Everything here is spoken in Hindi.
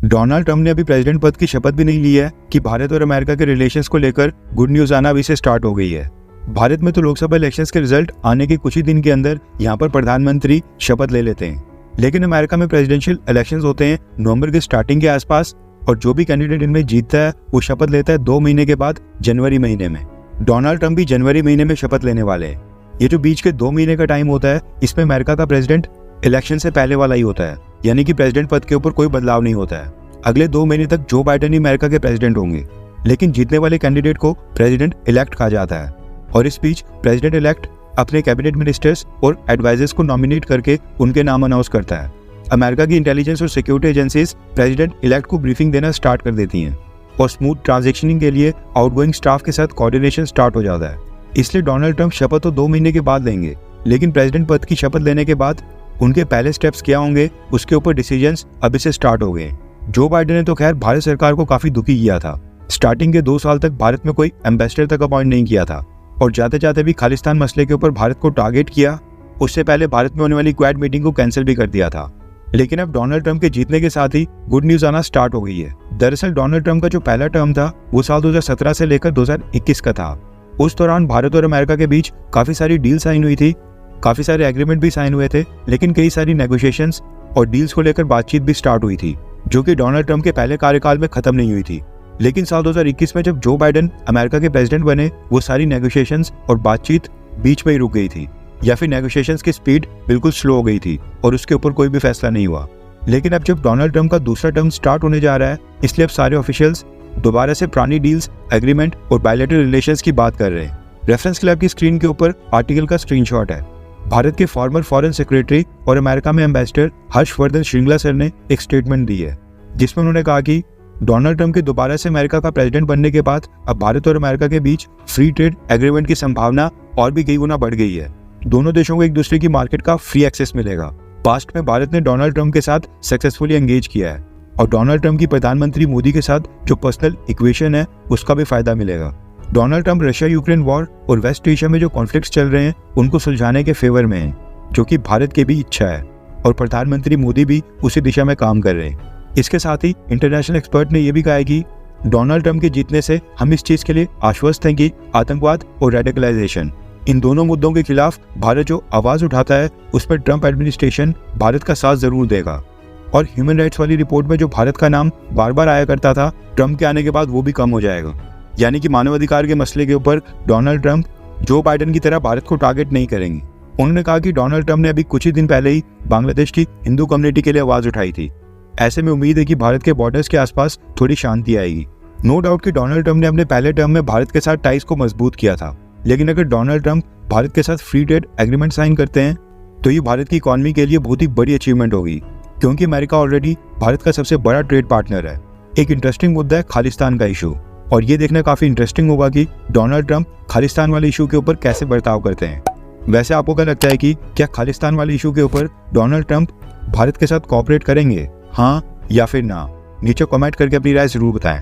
डोनाल्ड ट्रंप ने अभी प्रेसिडेंट पद की शपथ भी नहीं ली है कि भारत और अमेरिका के रिलेशंस को लेकर गुड न्यूज आना अभी से स्टार्ट हो गई है। भारत में तो लोकसभा इलेक्शंस के रिजल्ट आने के कुछ ही दिन के अंदर यहाँ पर प्रधानमंत्री शपथ ले लेते हैं, लेकिन अमेरिका में प्रेसिडेंशियल इलेक्शंस होते हैं नवंबर के स्टार्टिंग के आसपास, और जो भी कैंडिडेट इनमें जीतता है वो शपथ लेता है 2 महीने के बाद जनवरी महीने में। डोनाल्ड ट्रंप भी जनवरी महीने में शपथ लेने वाले हैं। ये जो बीच के 2 महीने का टाइम होता है, इसमें अमेरिका का प्रेसिडेंट इलेक्शन से पहले वाला ही होता है, यानी कि प्रेसिडेंट पद के ऊपर कोई बदलाव नहीं होता है। अगले 2 महीने तक जो बाइडेन ही अमेरिका के प्रेसिडेंट होंगे, लेकिन जीतने वाले कैंडिडेट को प्रेसिडेंट इलेक्ट कहा जाता है। और इस बीच प्रेसिडेंट इलेक्ट अपने कैबिनेट मिनिस्टर्स और एडवाइजर्स को नॉमिनेट करके उनके नाम अनाउंस करता है। अमेरिका की इंटेलिजेंस और सिक्योरिटी एजेंसीज प्रेसिडेंट इलेक्ट को ब्रीफिंग देना स्टार्ट कर देती हैं, और स्मूथ ट्रांजैक्शनिंग के लिए आउटगोइंग स्टाफ के साथ कोऑर्डिनेशन स्टार्ट हो जाता है। इसलिए डोनाल्ड ट्रंप शपथ तो 2 महीने के बाद लेंगे, लेकिन प्रेसिडेंट पद की शपथ लेने के बाद उनके पहले स्टेप्स क्या होंगे उसके ऊपर डिसीजंस अभी से स्टार्ट हो गए। जो बाइडेन ने तो खैर भारत सरकार को काफी दुखी किया था। स्टार्टिंग के 2 साल तक भारत में कोई एम्बेसडर तक अपॉइंट नहीं किया था, और जाते जाते भी खालिस्तान मसले के ऊपर भारत को टारगेट किया। उससे पहले भारत में होने वाली क्वाड मीटिंग को कैंसिल भी कर दिया था। लेकिन अब डोनाल्ड ट्रंप के जीतने के साथ ही गुड न्यूज आना स्टार्ट हो गई है। दरअसल डोनाल्ड ट्रंप का जो पहला टर्म था वो साल 2017 से लेकर 2021 का था। उस दौरान भारत और अमेरिका के बीच काफी सारी डील साइन हुई थी, काफी सारे एग्रीमेंट भी साइन हुए थे, लेकिन कई सारी नेगोशिएशंस और डील्स को लेकर बातचीत भी स्टार्ट हुई थी, जो कि डोनाल्ड ट्रंप के पहले कार्यकाल में खत्म नहीं हुई थी। लेकिन साल 2021 में जब जो बाइडेन अमेरिका के प्रेसिडेंट बने, वो सारी नेगोशिएशंस और बातचीत बीच में ही रुक गई थी, या फिर नेगोशिएशंस की स्पीड बिल्कुल स्लो हो गई थी और उसके ऊपर कोई भी फैसला नहीं हुआ। लेकिन अब जब डोनाल्ड ट्रंप का दूसरा टर्म स्टार्ट होने जा रहा है, इसलिए अब सारे ऑफिशियल्स दोबारा से पुरानी डील्स, एग्रीमेंट और बायलैटरल रिलेशंस की बात कर रहे हैं। रेफरेंस क्लब की स्क्रीन के ऊपर आर्टिकल का स्क्रीनशॉट है। भारत के फॉर्मर फॉरेन सेक्रेटरी और अमेरिका में एम्बेसडर हर्षवर्धन श्रृंगला सर ने एक स्टेटमेंट दी है, जिसमें उन्होंने कहा कि डोनाल्ड ट्रंप के दोबारा से अमेरिका का प्रेसिडेंट बनने के बाद अब भारत और अमेरिका के बीच फ्री ट्रेड एग्रीमेंट की संभावना और भी कई गुना बढ़ गई है। दोनों देशों को एक दूसरे की मार्केट का फ्री एक्सेस मिलेगा। पास्ट में भारत ने डोनाल्ड ट्रंप के साथ सक्सेसफुली एंगेज किया है, और डोनाल्ड ट्रंप की प्रधानमंत्री मोदी के साथ जो पर्सनल इक्वेशन है उसका भी फायदा मिलेगा। Donald Trump Russia Ukraine war और वेस्ट एशिया में जो कॉन्फ्लिक्ट्स चल रहे हैं उनको सुलझाने के फेवर में है, जो कि भारत की भी इच्छा है, और प्रधानमंत्री मोदी भी उसी दिशा में काम कर रहे हैं। इसके साथ ही इंटरनेशनल एक्सपर्ट ने यह भी कहा है कि डोनाल्ड ट्रंप के जीतने से हम इस चीज के लिए आश्वस्त हैं कि आतंकवाद और रेडिकलाइजेशन, इन दोनों मुद्दों के खिलाफ भारत जो आवाज उठाता है उस पर ट्रंप एडमिनिस्ट्रेशन भारत का साथ जरूर देगा। और ह्यूमन राइट्स वाली रिपोर्ट में जो भारत का नाम बार बार आया करता था, ट्रंप के आने के बाद वो भी कम हो जाएगा। यानी कि मानवाधिकार के मसले के ऊपर डोनाल्ड ट्रंप जो बाइडेन की तरह भारत को टारगेट नहीं करेंगे। उन्होंने कहा कि डोनाल्ड ट्रंप ने अभी कुछ ही दिन पहले ही बांग्लादेश की हिंदू कम्युनिटी के लिए आवाज उठाई थी। ऐसे में उम्मीद है कि भारत के बॉर्डर्स के आसपास थोड़ी शांति आएगी। नो डाउट कि डोनाल्ड ट्रंप ने अपने पहले टर्म में भारत के साथ टाइज को मजबूत किया था, लेकिन अगर डोनाल्ड ट्रंप भारत के साथ फ्री ट्रेड एग्रीमेंट साइन करते हैं तो ये भारत की इकॉनमी के लिए बहुत ही बड़ी अचीवमेंट होगी, क्योंकि अमेरिका ऑलरेडी भारत का सबसे बड़ा ट्रेड पार्टनर है। एक इंटरेस्टिंग मुद्दा है खालिस्तान का इशू, और ये देखना काफी इंटरेस्टिंग होगा कि डोनाल्ड ट्रंप खालिस्तान वाले इशू के ऊपर कैसे बर्ताव करते हैं। वैसे आपको क्या लगता है कि क्या खालिस्तान वाले इशू के ऊपर डोनाल्ड ट्रंप भारत के साथ कोऑपरेट करेंगे, हाँ या फिर ना? नीचे कमेंट करके अपनी राय जरूर बताएं।